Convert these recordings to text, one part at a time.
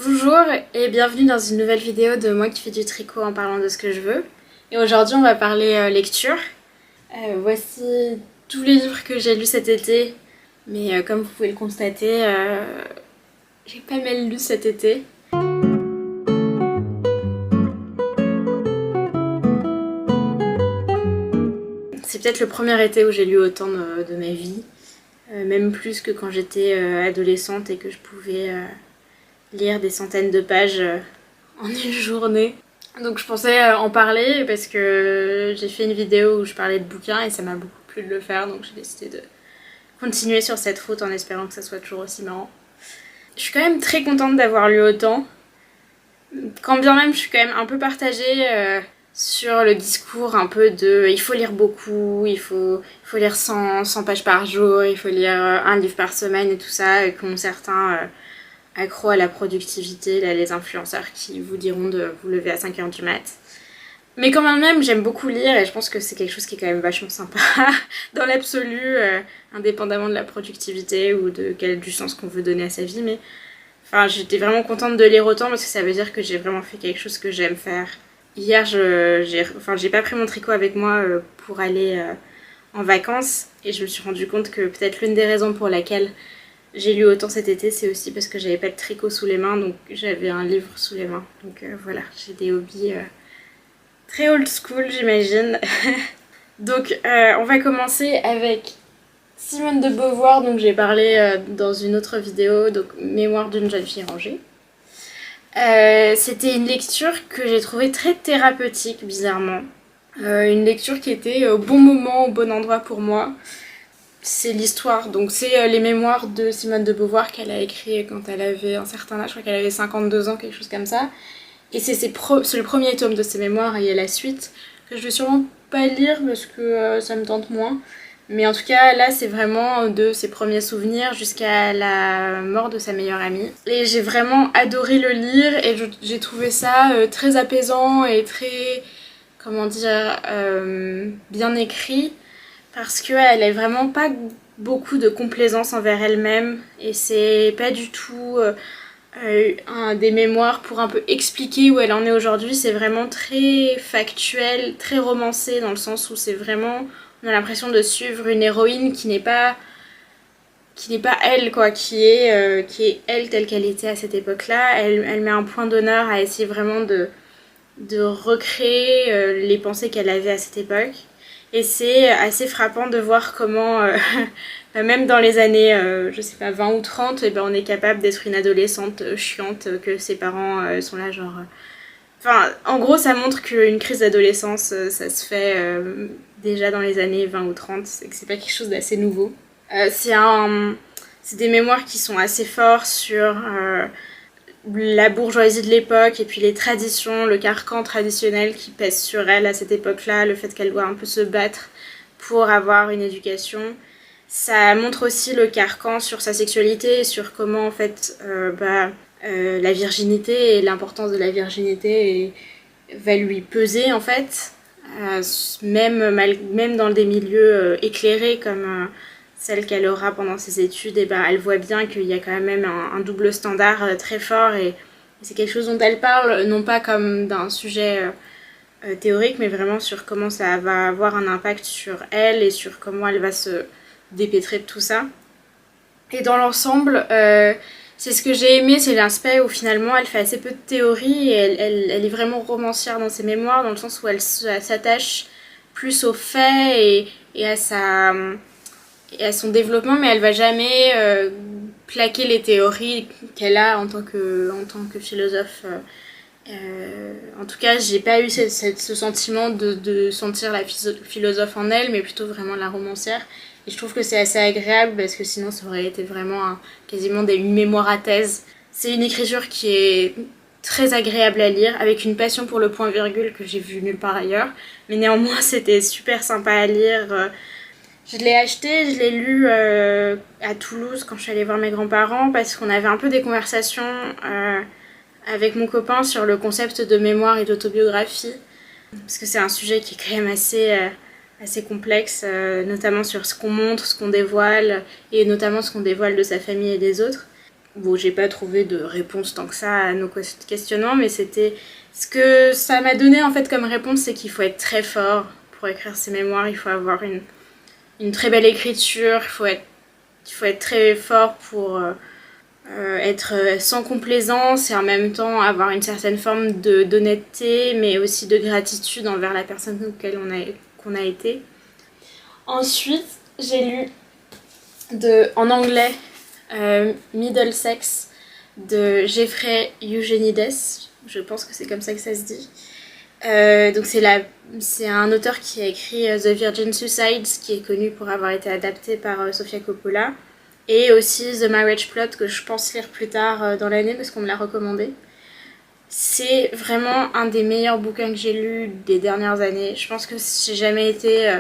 Bonjour et bienvenue dans une nouvelle vidéo de moi qui fais du tricot en parlant de ce que je veux. Et aujourd'hui on va parler lecture. Voici tous les livres que j'ai lus cet été, mais comme vous pouvez le constater, j'ai pas mal lu cet été. C'est peut-être le premier été où j'ai lu autant de ma vie, même plus que quand j'étais adolescente et que je pouvais lire des centaines de pages en une journée. Donc je pensais en parler parce que j'ai fait une vidéo où je parlais de bouquins et ça m'a beaucoup plu de le faire, donc j'ai décidé de continuer sur cette route en espérant que ça soit toujours aussi marrant. Je suis quand même très contente d'avoir lu autant, quand bien même je suis quand même un peu partagée sur le discours un peu de il faut lire beaucoup, il faut lire 100 pages par jour, il faut lire un livre par semaine et tout ça, et qu'ont certains accro à la productivité, là, les influenceurs qui vous diront de vous lever à 5h du mat. Mais quand même, j'aime beaucoup lire et je pense que c'est quelque chose qui est quand même vachement sympa dans l'absolu, indépendamment de la productivité ou du sens qu'on veut donner à sa vie. Mais enfin, j'étais vraiment contente de lire autant parce que ça veut dire que j'ai vraiment fait quelque chose que j'aime faire. Hier, j'ai pas pris mon tricot avec moi pour aller en vacances et je me suis rendu compte que peut-être l'une des raisons pour laquelle j'ai lu autant cet été, c'est aussi parce que j'avais pas de tricot sous les mains, donc j'avais un livre sous les mains. Donc voilà, j'ai des hobbies très old school, j'imagine. Donc on va commencer avec Simone de Beauvoir, dont j'ai parlé dans une autre vidéo, donc Mémoire d'une jeune fille rangée. C'était une lecture que j'ai trouvée très thérapeutique, bizarrement. Une lecture qui était au bon moment, au bon endroit pour moi. C'est l'histoire, donc c'est les mémoires de Simone de Beauvoir qu'elle a écrit quand elle avait un certain âge, je crois qu'elle avait 52 ans, quelque chose comme ça. Et c'est le premier tome de ses mémoires et il y a la suite que je vais sûrement pas lire parce que ça me tente moins. Mais en tout cas, là, c'est vraiment de ses premiers souvenirs jusqu'à la mort de sa meilleure amie. Et j'ai vraiment adoré le lire et j'ai trouvé ça très apaisant et très, comment dire, bien écrit. Parce qu'elle a vraiment pas beaucoup de complaisance envers elle-même et c'est pas du tout des mémoires pour un peu expliquer où elle en est aujourd'hui. C'est vraiment très factuel, très romancé dans le sens où c'est vraiment, on a l'impression de suivre une héroïne qui n'est pas elle quoi, qui est elle telle qu'elle était à cette époque-là. Elle met un point d'honneur à essayer vraiment de recréer les pensées qu'elle avait à cette époque. Et c'est assez frappant de voir comment, même dans les années, je sais pas, 20 ou 30, eh ben, on est capable d'être une adolescente chiante, que ses parents sont là genre... Enfin, en gros, ça montre qu'une crise d'adolescence, ça se fait déjà dans les années 20 ou 30, et que c'est pas quelque chose d'assez nouveau. C'est des mémoires qui sont assez forts sur la bourgeoisie de l'époque et puis les traditions, le carcan traditionnel qui pèse sur elle à cette époque-là, le fait qu'elle doit un peu se battre pour avoir une éducation. Ça montre aussi le carcan sur sa sexualité, sur comment en fait la virginité et l'importance de la virginité va lui peser en fait, même dans des milieux éclairés comme celle qu'elle aura pendant ses études, et ben elle voit bien qu'il y a quand même un double standard très fort et c'est quelque chose dont elle parle, non pas comme d'un sujet théorique, mais vraiment sur comment ça va avoir un impact sur elle et sur comment elle va se dépêtrer de tout ça. Et dans l'ensemble, c'est ce que j'ai aimé, c'est l'aspect où finalement elle fait assez peu de théorie et elle est vraiment romancière dans ses mémoires, dans le sens où elle s'attache plus aux faits et à son développement, mais elle va jamais plaquer les théories qu'elle a en tant que philosophe. En tout cas, j'ai pas eu ce sentiment de sentir la philosophe en elle, mais plutôt vraiment la romancière. Et je trouve que c'est assez agréable parce que sinon ça aurait été vraiment quasiment une mémoire à thèse. C'est une écriture qui est très agréable à lire, avec une passion pour le point-virgule que j'ai vu nulle part ailleurs. Mais néanmoins, c'était super sympa à lire. Je l'ai acheté, je l'ai lu à Toulouse quand je suis allée voir mes grands-parents parce qu'on avait un peu des conversations avec mon copain sur le concept de mémoire et d'autobiographie. Parce que c'est un sujet qui est quand même assez complexe, notamment sur ce qu'on montre, ce qu'on dévoile, et notamment ce qu'on dévoile de sa famille et des autres. Bon, j'ai pas trouvé de réponse tant que ça à nos questionnements, mais c'était ce que ça m'a donné en fait comme réponse, c'est qu'il faut être très fort pour écrire ses mémoires, il faut avoir une très belle écriture, il faut être très fort pour être sans complaisance et en même temps avoir une certaine forme d'honnêteté, mais aussi de gratitude envers la personne auquel qu'on a été. Ensuite, j'ai lu en anglais Middlesex de Jeffrey Eugenides, je pense que c'est comme ça que ça se dit. Donc c'est un auteur qui a écrit The Virgin Suicides, qui est connu pour avoir été adapté par Sofia Coppola, et aussi The Marriage Plot, que je pense lire plus tard dans l'année parce qu'on me l'a recommandé. C'est vraiment un des meilleurs bouquins que j'ai lus des dernières années. Je pense que j'ai jamais été...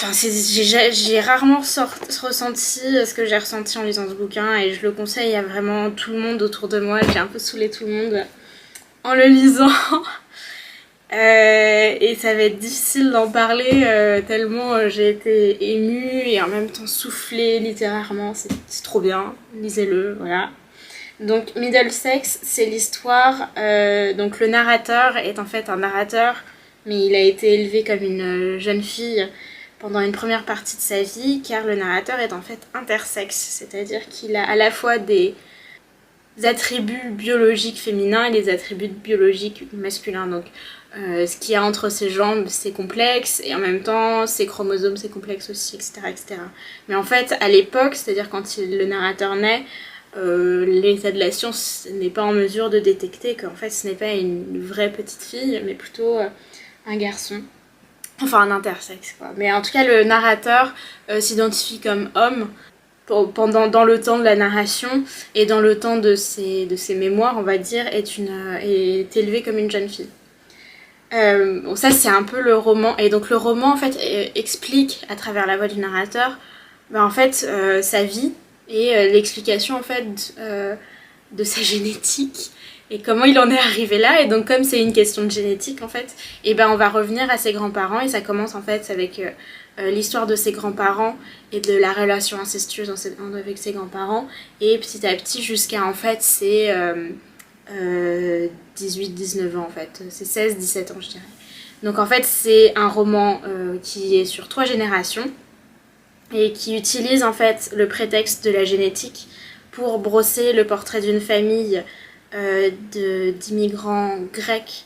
j'ai rarement ressenti ce que j'ai ressenti en lisant ce bouquin, et je le conseille à vraiment tout le monde autour de moi. J'ai un peu saoulé tout le monde en le lisant. Et ça va être difficile d'en parler tellement j'ai été émue et en même temps soufflée littérairement. C'est trop bien, lisez-le, voilà. Donc Middlesex, c'est l'histoire, donc le narrateur est en fait un narrateur, mais il a été élevé comme une jeune fille pendant une première partie de sa vie, car le narrateur est en fait intersexe, c'est-à-dire qu'il a à la fois des attributs biologiques féminins et des attributs biologiques masculins. Donc ce qu'il y a entre ses jambes, c'est complexe, et en même temps ses chromosomes, c'est complexe aussi, etc., etc. Mais en fait, à l'époque, c'est-à-dire quand le narrateur naît, l'état de la science n'est pas en mesure de détecter qu'en fait ce n'est pas une vraie petite fille, mais plutôt un garçon. Enfin, un intersexe, quoi. Mais en tout cas, le narrateur s'identifie comme homme dans le temps de la narration, et dans le temps de ses mémoires, on va dire, est élevé comme une jeune fille. Bon, ça, c'est un peu le roman. Et donc, le roman, en fait, explique, à travers la voix du narrateur, en fait, sa vie et l'explication, en fait, de sa génétique et comment il en est arrivé là. Et donc comme c'est une question de génétique en fait, et on va revenir à ses grands-parents, et ça commence en fait avec l'histoire de ses grands-parents et de la relation incestueuse avec ses grands-parents, et petit à petit jusqu'à en fait ses 18-19 ans en fait, c'est 16-17 ans je dirais. Donc en fait c'est un roman qui est sur 3 générations et qui utilise en fait le prétexte de la génétique pour brosser le portrait d'une famille d'immigrants grecs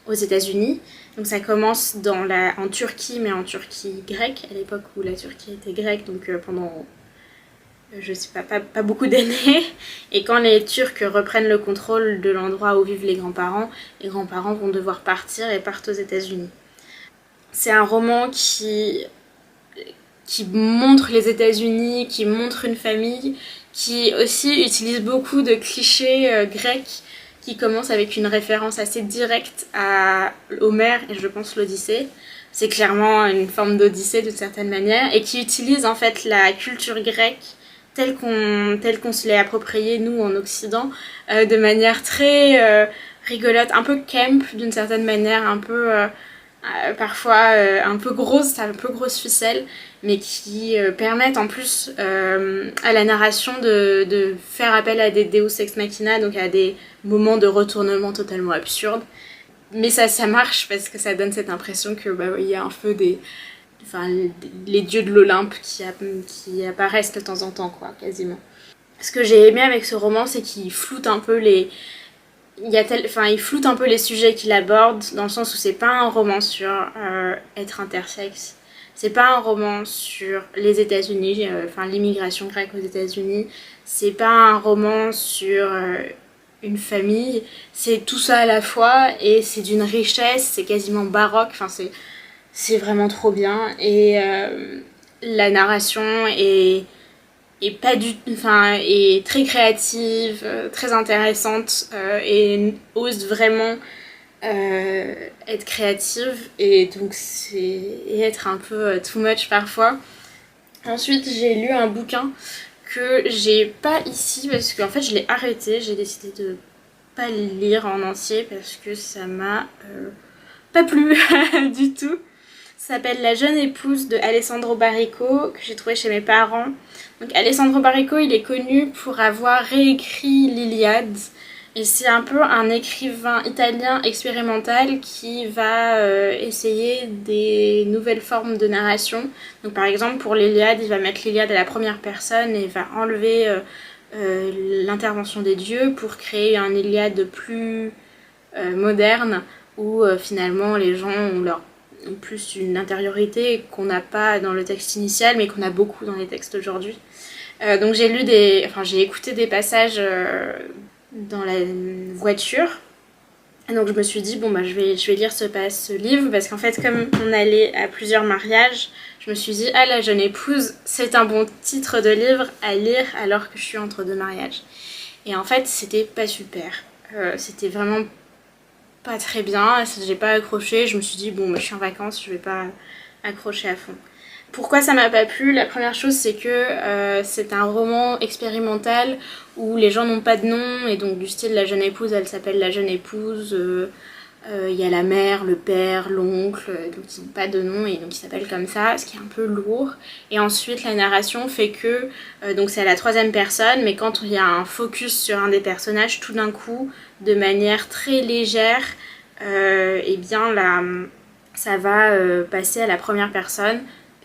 aux États-Unis. Donc ça commence en Turquie, mais en Turquie grecque, à l'époque où la Turquie était grecque, donc pendant je sais pas beaucoup d'années. Et quand les Turcs reprennent le contrôle de l'endroit où vivent les grands-parents vont devoir partir et partent aux États-Unis. C'est un roman qui montre les États-Unis, qui montre une famille, qui aussi utilise beaucoup de clichés grecs, qui commence avec une référence assez directe à Homère et je pense l'Odyssée. C'est clairement une forme d'Odyssée d'une certaine manière, et qui utilise en fait la culture grecque telle qu'on se l'est appropriée nous en Occident, de manière très rigolote, un peu camp d'une certaine manière, un peu parfois un peu grosse ficelle, mais qui permettent en plus à la narration de faire appel à des deus ex machina, donc à des moments de retournement totalement absurdes. Mais ça marche parce que ça donne cette impression que il y a un peu les dieux de l'Olympe qui apparaissent de temps en temps, quoi, quasiment. Ce que j'ai aimé avec ce roman, c'est qu'il floute un peu il floute un peu les sujets qu'il aborde, dans le sens où c'est pas un roman sur être intersexe, c'est pas un roman sur les États-Unis, l'immigration grecque aux États-Unis, c'est pas un roman sur une famille, c'est tout ça à la fois, et c'est d'une richesse, c'est quasiment baroque, c'est vraiment trop bien, et la narration est très créative, très intéressante, et ose vraiment être créative, et donc et être un peu too much parfois. Ensuite, j'ai lu un bouquin que j'ai pas ici parce qu'en fait je l'ai arrêté, j'ai décidé de pas le lire en entier parce que ça m'a pas plu du tout. s'appelle La jeune épouse de Alessandro Barrico, que j'ai trouvé chez mes parents. Donc Alessandro Barrico, il est connu pour avoir réécrit l'Iliade. Et c'est un peu un écrivain italien expérimental qui va essayer des nouvelles formes de narration. Donc par exemple pour l'Iliade, il va mettre l'Iliade à la première personne et va enlever l'intervention des dieux pour créer un Iliade plus moderne où finalement les gens ont plus une intériorité qu'on n'a pas dans le texte initial mais qu'on a beaucoup dans les textes d'aujourd'hui. Donc j'ai écouté des passages dans la voiture. Et donc je me suis dit bon bah je vais lire ce livre parce qu'en fait comme on allait à plusieurs mariages, je me suis dit ah La jeune épouse c'est un bon titre de livre à lire alors que je suis entre deux mariages. Et en fait c'était pas super. C'était vraiment pas très bien, j'ai pas accroché, je me suis dit bon bah, je suis en vacances, je vais pas accrocher à fond. Pourquoi ça m'a pas plu? La première chose c'est que c'est un roman expérimental où les gens n'ont pas de nom et donc du style La jeune épouse elle s'appelle La jeune épouse, y a la mère, le père, l'oncle, donc ils n'ont pas de nom et donc ils s'appellent comme ça, ce qui est un peu lourd. Et ensuite la narration fait que, donc c'est à la troisième personne, mais quand il y a un focus sur un des personnages, tout d'un coup, de manière très légère, et bien là, ça va passer à la première personne.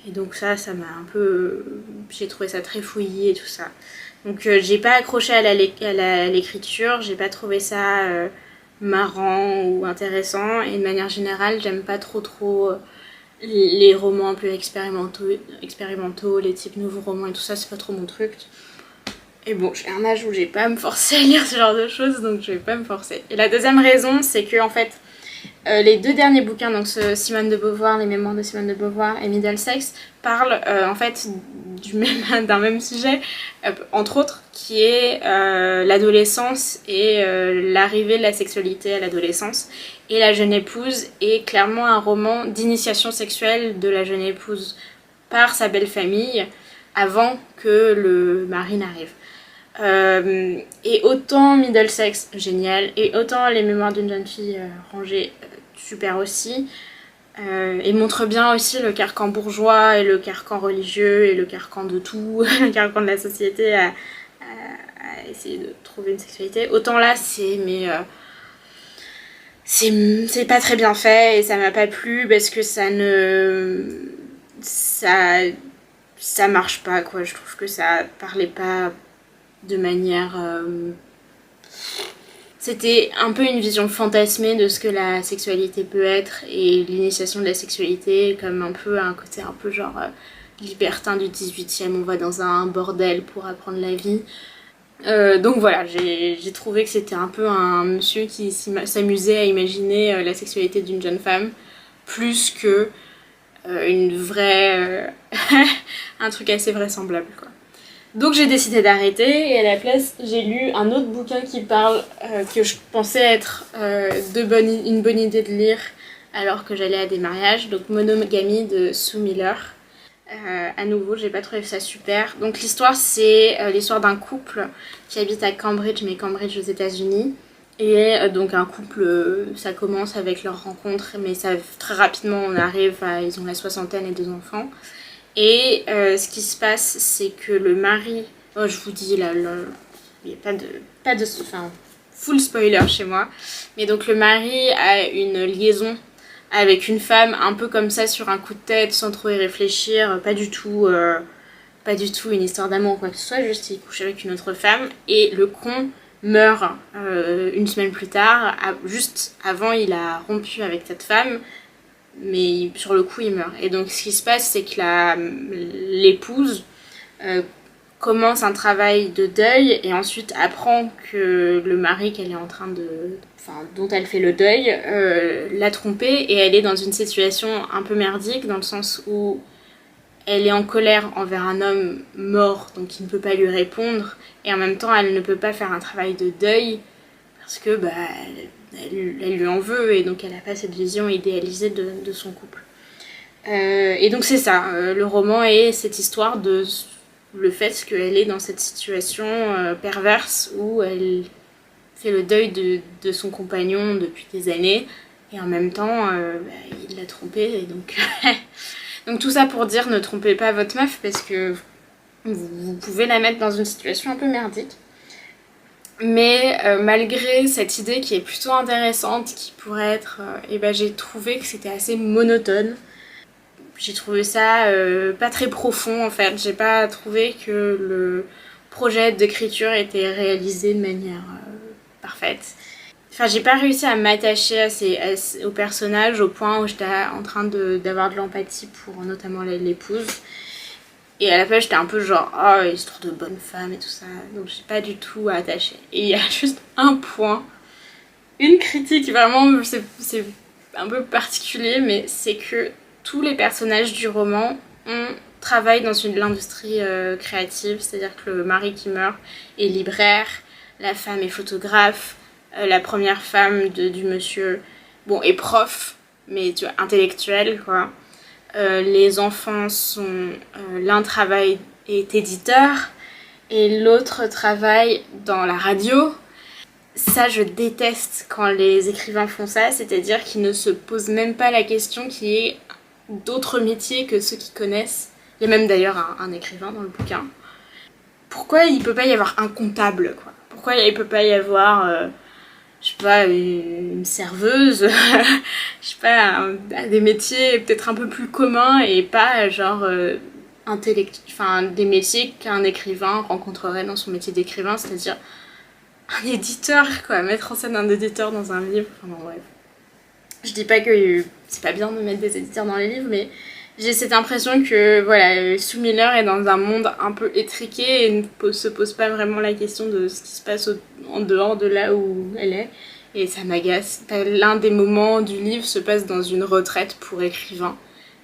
Et donc ça m'a un peu... j'ai trouvé ça très fouillis et tout ça. Donc j'ai pas accroché à l'écriture, j'ai pas trouvé ça marrant ou intéressant. Et de manière générale, j'aime pas trop les romans un peu expérimentaux, les types nouveaux romans et tout ça, c'est pas trop mon truc. Et bon, j'ai un âge où j'ai pas à me forcer à lire ce genre de choses, donc je vais pas me forcer. Et la deuxième raison, c'est que en fait... les deux derniers bouquins, donc Simone de Beauvoir, les mémoires de Simone de Beauvoir et Middlesex, parlent en fait d'un même sujet, entre autres, qui est l'adolescence et l'arrivée de la sexualité à l'adolescence. Et La jeune épouse est clairement un roman d'initiation sexuelle de la jeune épouse par sa belle famille avant que le mari n'arrive. Et autant Middlesex, génial, et autant Les mémoires d'une jeune fille rangée, super aussi, et montre bien aussi le carcan bourgeois et le carcan religieux et le carcan de tout, le carcan de la société à essayer de trouver une sexualité. Autant là c'est pas très bien fait et ça m'a pas plu parce que ça marche pas quoi. Je trouve que ça parlait pas de manière... C'était un peu une vision fantasmée de ce que la sexualité peut être et l'initiation de la sexualité comme un peu un côté un peu genre libertin du 18e, on va dans un bordel pour apprendre la vie. Donc voilà, j'ai trouvé que c'était un peu un monsieur qui s'amusait à imaginer la sexualité d'une jeune femme plus que une vraie... un truc assez vraisemblable quoi. Donc j'ai décidé d'arrêter et à la place j'ai lu un autre bouquin qui parle, que je pensais être une bonne idée de lire alors que j'allais à des mariages, donc Monogamie de Sue Miller. À nouveau, j'ai pas trouvé ça super. Donc l'histoire c'est l'histoire d'un couple qui habite à Cambridge, mais Cambridge aux États-Unis. Et donc un couple, ça commence avec leur rencontre, mais ça très rapidement on arrive à, ils ont la soixantaine et 2 enfants. Et ce qui se passe, c'est que le mari... Oh, je vous dis, là, il n'y a pas de... Enfin, full spoiler chez moi. Mais donc le mari a une liaison avec une femme un peu comme ça sur un coup de tête, sans trop y réfléchir. Pas du tout une histoire d'amour ou quoi que ce soit, juste il couche avec une autre femme. Et le con meurt une semaine plus tard. Juste avant, il a rompu avec cette femme. Mais sur le coup il meurt. Et donc ce qui se passe c'est que l'épouse commence un travail de deuil et ensuite apprend que le mari qu'elle est en train de... Enfin, dont elle fait le deuil l'a trompée et elle est dans une situation un peu merdique dans le sens où elle est en colère envers un homme mort donc qui ne peut pas lui répondre et en même temps elle ne peut pas faire un travail de deuil parce que bah elle lui en veut et donc elle n'a pas cette vision idéalisée de son couple. Et donc c'est ça, le roman est cette histoire de le fait qu'elle est dans cette situation perverse où elle fait le deuil de son compagnon depuis des années Et en même temps, il l'a trompée, et donc... donc tout ça pour dire, ne trompez pas votre meuf, parce que vous pouvez la mettre dans une situation un peu merdique. Mais malgré cette idée qui est plutôt intéressante, qui pourrait être... j'ai trouvé que c'était assez monotone. J'ai trouvé ça pas très profond en fait. J'ai pas trouvé que le projet d'écriture était réalisé de manière parfaite. Enfin, j'ai pas réussi à m'attacher au personnage au point où j'étais en train d'avoir de l'empathie pour notamment l'épouse. Et à la fin, j'étais un peu genre, oh, il se trouve de bonnes femmes et tout ça. Donc, j'ai pas du tout attaché. Et il y a juste un point, une critique vraiment, c'est un peu particulier, mais c'est que tous les personnages du roman travaillent dans l'industrie créative. C'est-à-dire que le mari qui meurt est libraire, la femme est photographe, la première femme du monsieur, bon, est prof, mais tu vois, intellectuelle, quoi. Les enfants sont... l'un travaille est éditeur et l'autre travaille dans la radio. Ça, je déteste quand les écrivains font ça, c'est-à-dire qu'ils ne se posent même pas la question qu'il y ait d'autres métiers que ceux qu'ils connaissent. Il y a même d'ailleurs un écrivain dans le bouquin. Pourquoi il peut pas y avoir un comptable, quoi? Pourquoi il peut pas y avoir... je sais pas, une serveuse, je sais pas, des métiers peut-être un peu plus communs et pas genre enfin des métiers qu'un écrivain rencontrerait dans son métier d'écrivain, c'est-à-dire un éditeur, quoi, mettre en scène un éditeur dans un livre, enfin bon, bref. Je dis pas que c'est pas bien de mettre des éditeurs dans les livres, mais j'ai cette impression que voilà, Sue Miller est dans un monde un peu étriqué et ne se pose pas vraiment la question de ce qui se passe en dehors de là où elle est. Et ça m'agace. L'un des moments du livre se passe dans une retraite pour écrivain.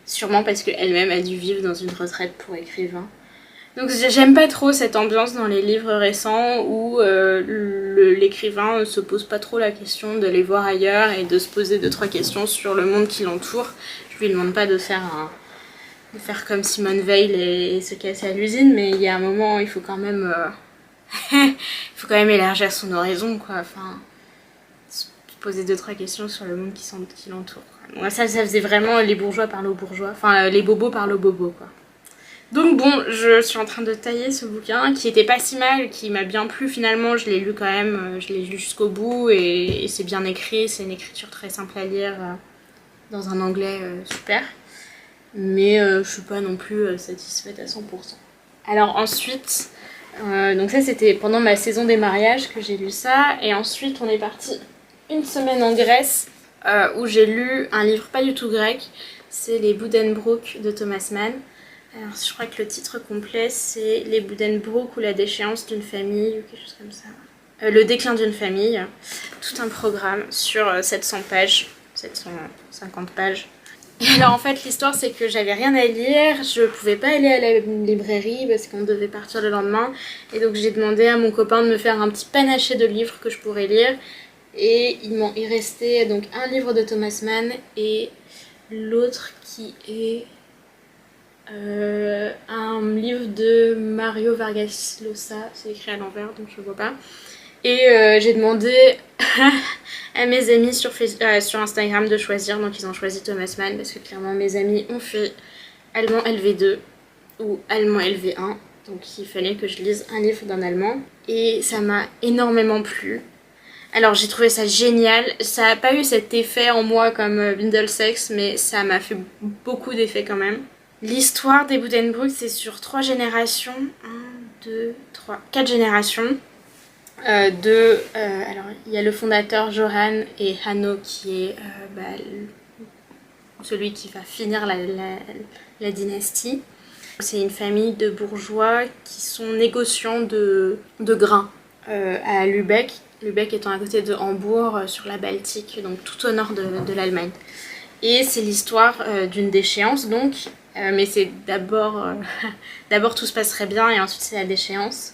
Sûrement parce qu'elle-même a dû vivre dans une retraite pour écrivain. Donc j'aime pas trop cette ambiance dans les livres récents où l'écrivain ne se pose pas trop la question d'aller voir ailleurs et de se poser 2-3 questions sur le monde qui l'entoure. Je lui demande pas de faire comme Simone Veil et se casser à l'usine, mais il y a un moment où il faut quand même élargir son horizon, quoi. Enfin, se poser 2-3 questions sur le monde qui l'entoure. Moi, ça faisait vraiment les bourgeois parlent aux bourgeois, enfin les bobos parlent aux bobos, quoi. Donc bon, je suis en train de tailler ce bouquin qui était pas si mal, qui m'a bien plu finalement, je l'ai lu quand même, je l'ai lu jusqu'au bout et c'est bien écrit, c'est une écriture très simple à lire dans un anglais super. Mais je suis pas non plus satisfaite à 100%. Alors ensuite, donc ça c'était pendant ma saison des mariages que j'ai lu ça, et ensuite on est parti une semaine en Grèce où j'ai lu un livre pas du tout grec, c'est Les Buddenbrook de Thomas Mann. Alors je crois que le titre complet c'est Les Buddenbrook ou la déchéance d'une famille ou quelque chose comme ça. Le déclin d'une famille, tout un programme sur 700 pages, 750 pages. Et alors en fait l'histoire c'est que j'avais rien à lire, je pouvais pas aller à la librairie parce qu'on devait partir le lendemain, et donc j'ai demandé à mon copain de me faire un petit panaché de livres que je pourrais lire, et il restait donc un livre de Thomas Mann et l'autre qui est un livre de Mario Vargas Llosa, c'est écrit à l'envers donc je vois pas. Et j'ai demandé à mes amis sur Instagram de choisir, donc ils ont choisi Thomas Mann parce que clairement mes amis ont fait allemand LV2 ou allemand LV1, donc il fallait que je lise un livre d'un allemand et ça m'a énormément plu. Alors j'ai trouvé ça génial, ça n'a pas eu cet effet en moi comme Windelsex, mais ça m'a fait beaucoup d'effet quand même. L'histoire des Buddenbrook c'est sur 3 générations, 1, 2, 3, 4 générations. Alors il y a le fondateur Johan et Hanno qui est celui qui va finir la dynastie. C'est une famille de bourgeois qui sont négociants de grains à Lübeck. Lübeck étant à côté de Hambourg sur la Baltique, donc tout au nord de l'Allemagne. Et c'est l'histoire d'une déchéance donc, mais c'est d'abord tout se passerait bien et ensuite c'est la déchéance.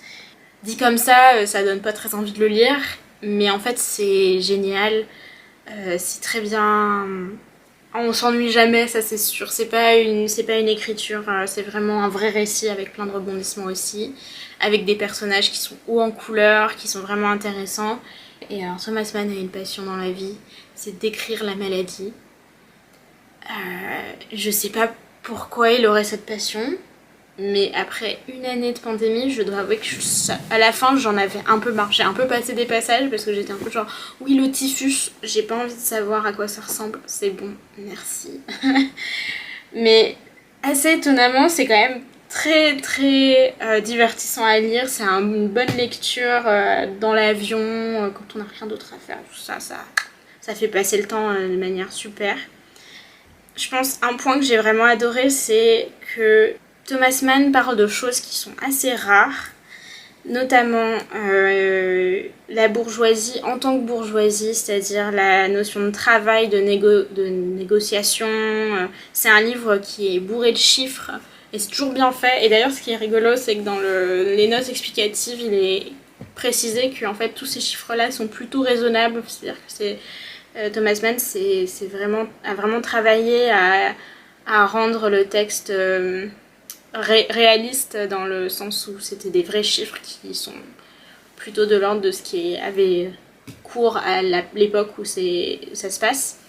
Dit comme ça, ça donne pas très envie de le lire, mais en fait c'est génial, c'est très bien, on s'ennuie jamais, ça c'est sûr, c'est pas une écriture, c'est vraiment un vrai récit avec plein de rebondissements aussi, avec des personnages qui sont hauts en couleur, qui sont vraiment intéressants. Et alors Thomas Mann a une passion dans la vie, c'est d'écrire la maladie. Je sais pas pourquoi il aurait cette passion, mais après une année de pandémie, je dois avouer que à la fin j'en avais un peu marre. J'ai un peu passé des passages parce que j'étais un peu genre oui, le typhus, j'ai pas envie de savoir à quoi ça ressemble, c'est bon, merci. Mais assez étonnamment, c'est quand même très très divertissant à lire. C'est une bonne lecture dans l'avion, quand on n'a rien d'autre à faire. Tout ça, ça fait passer le temps de manière super. Je pense un point que j'ai vraiment adoré, c'est que Thomas Mann parle de choses qui sont assez rares, notamment la bourgeoisie en tant que bourgeoisie, c'est-à-dire la notion de travail, de négociation. C'est un livre qui est bourré de chiffres et c'est toujours bien fait. Et d'ailleurs, ce qui est rigolo, c'est que dans les notes explicatives, il est précisé que en fait, tous ces chiffres-là sont plutôt raisonnables. C'est-à-dire que Thomas Mann a vraiment travaillé à rendre le texte réaliste dans le sens où c'était des vrais chiffres qui sont plutôt de l'ordre de ce qui avait cours à l'époque où ça se passe.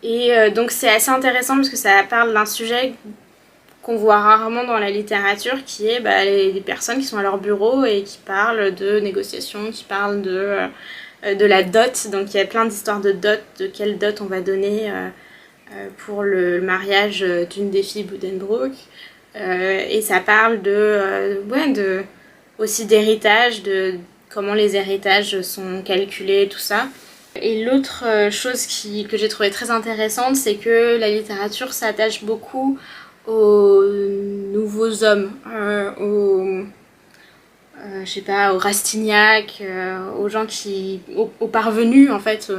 Et donc c'est assez intéressant parce que ça parle d'un sujet qu'on voit rarement dans la littérature, qui est les personnes qui sont à leur bureau et qui parlent de négociations, qui parlent de la dot. Donc il y a plein d'histoires de dot, de quelle dot on va donner pour le mariage d'une des filles Buddenbrook. Et ça parle aussi d'héritage, de comment les héritages sont calculés, tout ça. Et l'autre chose que j'ai trouvé très intéressante, c'est que la littérature s'attache beaucoup aux nouveaux hommes, aux Rastignac, aux gens aux parvenus en fait,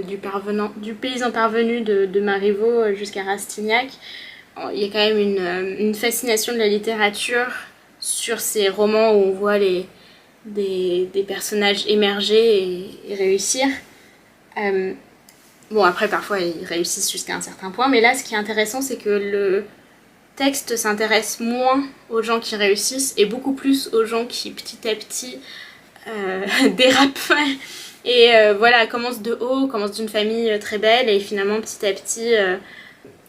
du paysan parvenu de Marivaux jusqu'à Rastignac. Il y a quand même une fascination de la littérature sur ces romans où on voit des personnages émerger et réussir. Bon, après, parfois, ils réussissent jusqu'à un certain point, mais là, ce qui est intéressant, c'est que le texte s'intéresse moins aux gens qui réussissent et beaucoup plus aux gens qui, petit à petit, dérapent. Et commencent de haut, commencent d'une famille très belle et finalement, petit à petit,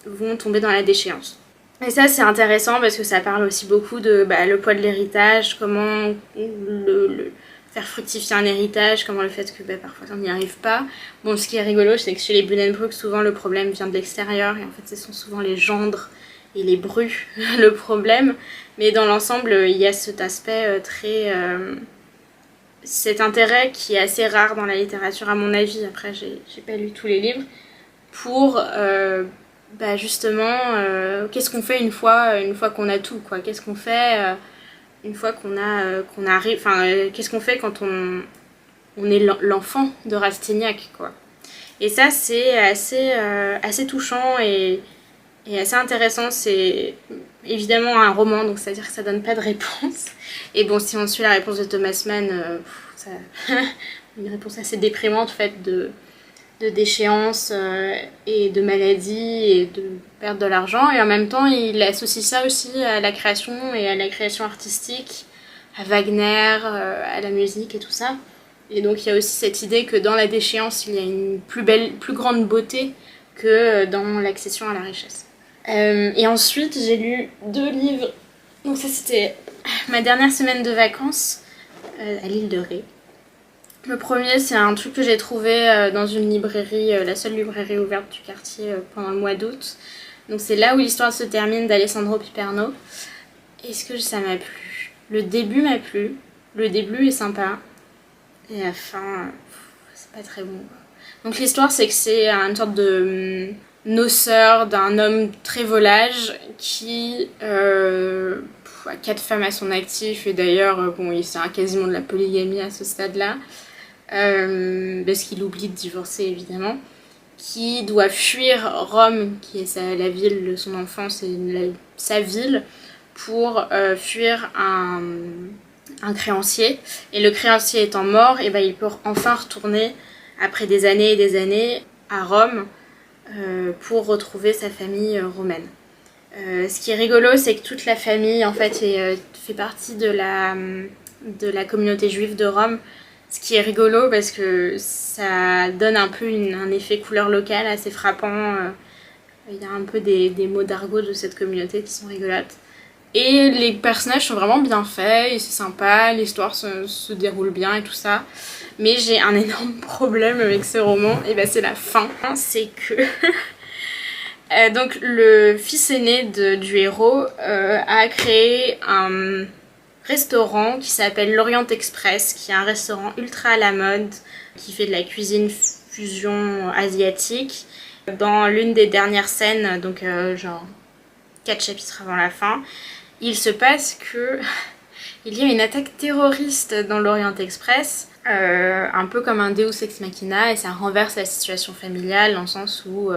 vont tomber dans la déchéance. Et ça, c'est intéressant parce que ça parle aussi beaucoup de le poids de l'héritage, comment faire fructifier un héritage, comment le fait que parfois on n'y arrive pas. Bon, ce qui est rigolo, c'est que chez les Buddenbrook, souvent le problème vient de l'extérieur et en fait, ce sont souvent les gendres et les brus le problème. Mais dans l'ensemble, il y a cet aspect cet intérêt qui est assez rare dans la littérature à mon avis. Après, j'ai pas lu tous les livres. Pour justement, qu'est-ce qu'on fait une fois qu'on a tout, quoi. Qu'est-ce qu'on fait une fois qu'on arrive, qu'est-ce qu'on fait quand on est l'enfant de Rastignac, quoi. Et ça, c'est assez touchant et assez intéressant. C'est évidemment un roman, donc c'est-à-dire que ça donne pas de réponse. Et bon, si on suit la réponse de Thomas Mann, une réponse assez déprimante, en fait, de déchéance et de maladie et de perte de l'argent. Et en même temps, il associe ça aussi à la création et à la création artistique, à Wagner, à la musique et tout ça. Et donc il y a aussi cette idée que dans la déchéance, il y a une plus grande beauté que dans l'accession à la richesse. Et ensuite, j'ai lu 2 livres. Donc ça, c'était ma dernière semaine de vacances à l'île de Ré. Le premier, c'est un truc que j'ai trouvé dans une librairie, la seule librairie ouverte du quartier pendant le mois d'août. Donc c'est là où l'histoire se termine d'Alessandro Piperno. Est-ce que ça m'a plu? Le début m'a plu. Le début est sympa. Et la fin, c'est pas très bon. Donc l'histoire, c'est que c'est une sorte de noceur d'un homme très volage qui a 4 femmes à son actif. Et d'ailleurs, il sert quasiment de la polygamie à ce stade-là. Parce qu'il oublie de divorcer évidemment, qui doit fuir Rome, qui est la ville de son enfance et sa ville, pour fuir un créancier. Et le créancier étant mort, et il peut enfin retourner, après des années et des années, à Rome pour retrouver sa famille romaine. Ce qui est rigolo, c'est que toute la famille en fait fait partie de la communauté juive de Rome. Ce qui est rigolo parce que ça donne un peu un effet couleur locale assez frappant. Il y a un peu des mots d'argot de cette communauté qui sont rigolotes. Et les personnages sont vraiment bien faits, et c'est sympa, l'histoire se déroule bien et tout ça. Mais j'ai un énorme problème avec ce roman, et ben c'est la fin. C'est que donc le fils aîné du héros a créé un restaurant qui s'appelle l'Orient Express, qui est un restaurant ultra à la mode, qui fait de la cuisine fusion asiatique. Dans l'une des dernières scènes, donc genre 4 chapitres avant la fin, il se passe que il y a une attaque terroriste dans l'Orient Express, un peu comme un Deus Ex Machina, et ça renverse la situation familiale dans le sens où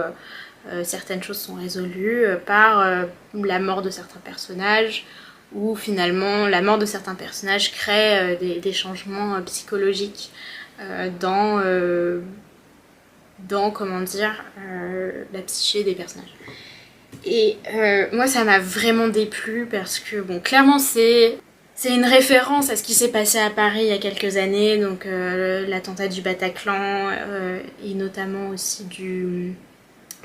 certaines choses sont résolues par la mort de certains personnages, ou finalement la mort de certains personnages crée des changements psychologiques dans comment dire, la psyché des personnages. Et moi ça m'a vraiment déplu parce que bon, clairement c'est une référence à ce qui s'est passé à Paris il y a quelques années, donc l'attentat du Bataclan et notamment aussi du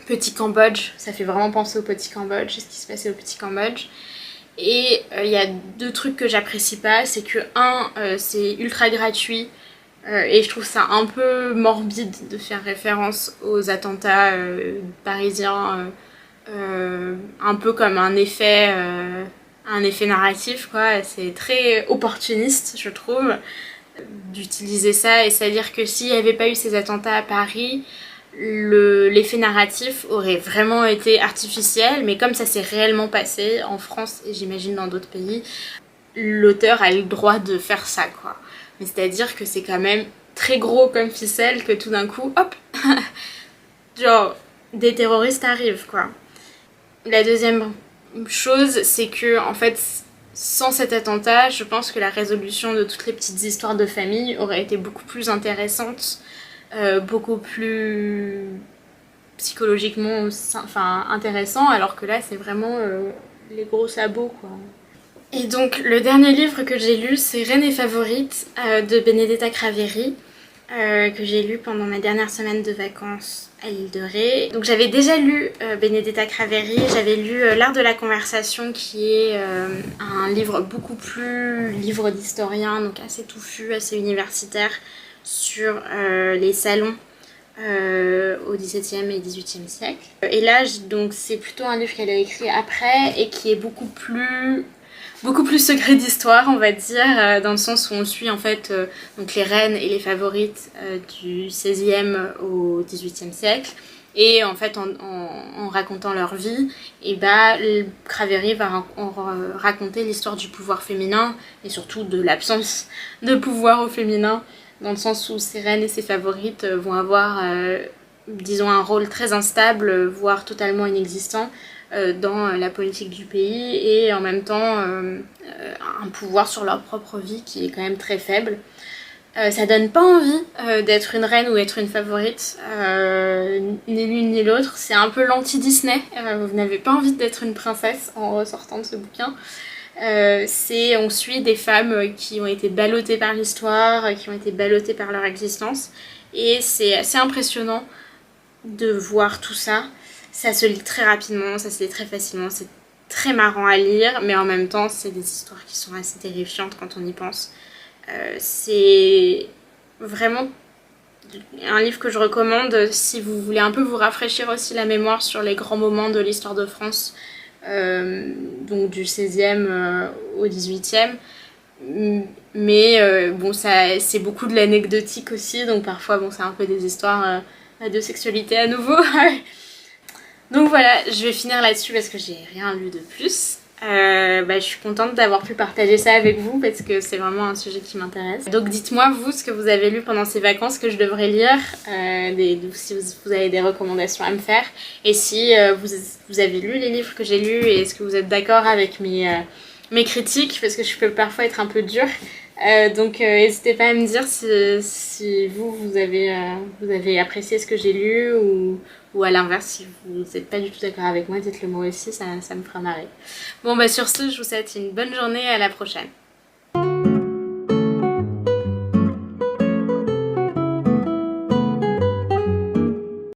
Petit Cambodge. Ça fait vraiment penser au Petit Cambodge, ce qui se passait au Petit Cambodge. Et il y a 2 trucs que j'apprécie pas, c'est que c'est ultra gratuit. Et je trouve ça un peu morbide de faire référence aux attentats parisiens, un peu comme un effet narratif, quoi. C'est très opportuniste, je trouve, d'utiliser ça. Et c'est-à-dire que s'il n'y avait pas eu ces attentats à Paris, l'effet narratif aurait vraiment été artificiel, mais comme ça s'est réellement passé en France et j'imagine dans d'autres pays, l'auteur a le droit de faire ça, quoi. Mais c'est-à-dire que c'est quand même très gros comme ficelle que tout d'un coup, hop, genre des terroristes arrivent, quoi. La deuxième chose, c'est que en fait, sans cet attentat, je pense que la résolution de toutes les petites histoires de famille aurait été beaucoup plus intéressante, beaucoup plus psychologiquement intéressant, alors que là c'est vraiment les gros sabots, quoi. Et donc le dernier livre que j'ai lu, c'est Reine et favorite de Benedetta Craveri, que j'ai lu pendant ma dernière semaine de vacances à l'île de Ré. Donc j'avais déjà lu Benedetta Craveri, j'avais lu L'art de la conversation, qui est un livre beaucoup plus livre d'historien, donc assez touffu, assez universitaire, sur les salons au XVIIe et XVIIIe siècle. Et là, donc c'est plutôt un livre qu'elle a écrit après et qui est beaucoup plus secret d'histoire, on va dire, dans le sens où on suit en fait donc les reines et les favorites du XVIe au XVIIIe siècle. Et en fait, en racontant leur vie, et Craveri va raconter l'histoire du pouvoir féminin et surtout de l'absence de pouvoir au féminin, dans le sens où ces reines et ces favorites vont avoir, disons, un rôle très instable, voire totalement inexistant dans la politique du pays, et en même temps un pouvoir sur leur propre vie qui est quand même très faible. Ça donne pas envie d'être une reine ou être une favorite, ni l'une ni l'autre. C'est un peu l'anti-Disney. Vous n'avez pas envie d'être une princesse en ressortant de ce bouquin. On suit des femmes qui ont été ballottées par l'histoire, qui ont été ballottées par leur existence. Et c'est assez impressionnant de voir tout ça. Ça se lit très rapidement, ça se lit très facilement, c'est très marrant à lire, mais en même temps, c'est des histoires qui sont assez terrifiantes quand on y pense. C'est vraiment un livre que je recommande si vous voulez un peu vous rafraîchir aussi la mémoire sur les grands moments de l'histoire de France, donc du 16e au 18e. Mais bon, c'est beaucoup de l'anecdotique aussi, donc parfois bon, c'est un peu des histoires de sexualité à nouveau. Donc voilà, je vais finir là-dessus parce que j'ai rien lu de plus. Je suis contente d'avoir pu partager ça avec vous parce que c'est vraiment un sujet qui m'intéresse. Donc dites-moi vous ce que vous avez lu pendant ces vacances que je devrais lire, si vous avez des recommandations à me faire, et si vous avez lu les livres que j'ai lus et est-ce que vous êtes d'accord avec mes critiques, parce que je peux parfois être un peu dure. Donc n'hésitez pas à me dire si vous avez apprécié ce que j'ai lu, ou à l'inverse, si vous n'êtes pas du tout d'accord avec moi, dites-le moi aussi, ça me fera marrer. Bon, sur ce, je vous souhaite une bonne journée, à la prochaine.